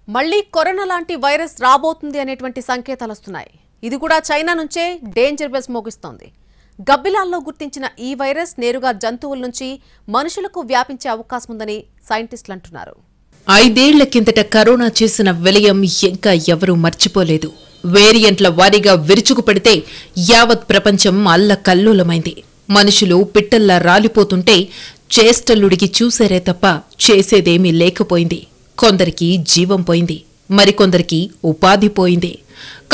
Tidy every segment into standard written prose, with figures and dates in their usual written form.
మళ్ళీ కరోనా లాంటి వైరస్ రాబోతుంది అనేటువంటి సంకేతాలు వస్తున్నాయి. ఇది కూడా చైనా నుంచే డేంజర్ బెల్స్ మోగిస్తోంది. గబ్బిలాల్లో గుర్తించిన ఈ వైరస్ నేరుగా జంతువుల నుంచి మనుషులకు వ్యాపించే అవకాశం ఉందని సైంటిస్టులు అంటున్నారు. 5 ఏళ్ల కిందట కరోనా చేసిన విలయం ఇంకా ఎవరూ మర్చిపోలేదు. వేరియంట్ల వారీగా విరుచుకుపడితే యావత్ ప్రపంచం అల్లకల్లోలమైంది. మనుషులు పిట్టల్లా రాలిపోతుంటే చేష్టలుడికి చూసారే తప్ప చేసేదేమీ లేకపోయింది. కొందరికి జీవం పోయింది, మరికొందరికి ఉపాధి పోయింది.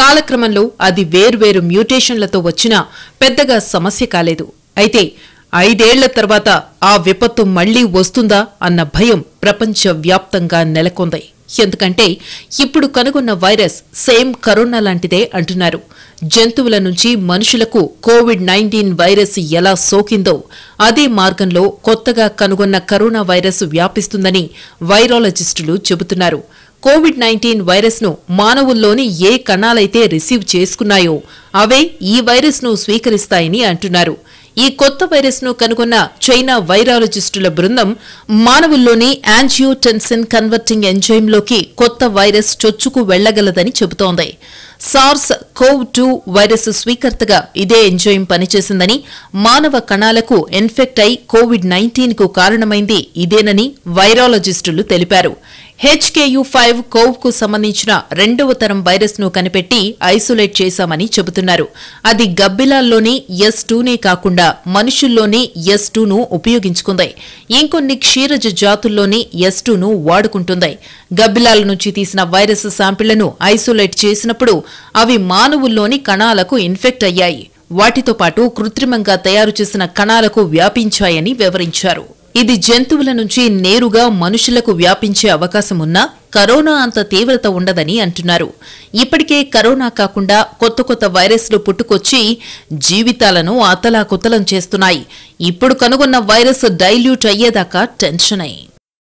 కాలక్రమంలో అది వేర్వేరు మ్యూటేషన్లతో వచ్చినా పెద్దగా సమస్య కాలేదు. అయితే 5 ఏళ్ల తర్వాత ఆ విపత్తు మళ్లీ వస్తుందా అన్న భయం ప్రపంచవ్యాప్తంగా నెలకొంది. ఎందుకంటే ఇప్పుడు కనుగొన్న వైరస్ సేమ్ కరోనా లాంటిదే అంటున్నారు. జంతువుల నుంచి మనుషులకు కోవిడ్-19 వైరస్ ఎలా సోకిందో అదే మార్గంలో కొత్తగా కనుగొన్న కరోనా వైరస్ వ్యాపిస్తుందని వైరాలజిస్టులు చెబుతున్నారు. కోవిడ్-19 వైరస్ ను మానవుల్లోని ఏ కణాలైతే రిసీవ్ చేసుకున్నాయో అవే ఈ వైరస్ ను స్వీకరిస్తాయని అంటున్నారు. ఈ కొత్త వైరస్ ను కనుగొన్న చైనా వైరాలజిస్టుల బృందం మానవుల్లోని యాంజియోటెన్సిన్ కన్వర్టింగ్ ఎంజైమ్లోకి కొత్త వైరస్ చొచ్చుకు వెళ్లగలదని చెబుతోంది. SARS-CoV-2 వైరస్ స్వీకర్తగా ఇదే ఎంజైమ్ పనిచేసిందని, మానవ కణాలకు ఇన్ఫెక్ట్ అయి కోవిడ్-19 కు కారణమైంది ఇదేనని వైరాలజిస్టులు తెలిపారు. HKU5 కోవ్కు సంబంధించిన 2వ తరం వైరస్ ను కనిపెట్టి ఐసోలేట్ చేశామని చెబుతున్నారు. అది గబ్బిలాల్లోని S2నే కాకుండా మనుషుల్లోని S2ను ఉపయోగించుకుంది. ఇంకొన్ని క్షీరజ జాతుల్లోని S2ను వాడుకుంటుంది. గబ్బిలాల నుంచి తీసిన వైరస్ శాంపిళ్లను ఐసోలేట్ చేసినప్పుడు అవి మానవుల్లోని కణాలకు ఇన్ఫెక్ట్ అయ్యాయి. వాటితో పాటు కృత్రిమంగా తయారు చేసిన కణాలకు వ్యాపించాయని వివరించారు. ఇది జంతువుల నుంచి నేరుగా మనుషులకు వ్యాపించే అవకాశం ఉన్నా కరోనా అంత తీవ్రత ఉండదని అంటున్నారు. ఇప్పటికే కరోనా కాకుండా కొత్త వైరస్లు పుట్టుకొచ్చి జీవితాలను అతలాకుతలం చేస్తున్నాయి. ఇప్పుడు కనుగొన్న వైరస్ డైల్యూట్ అయ్యేదాకా టెన్షన్ అయ్యి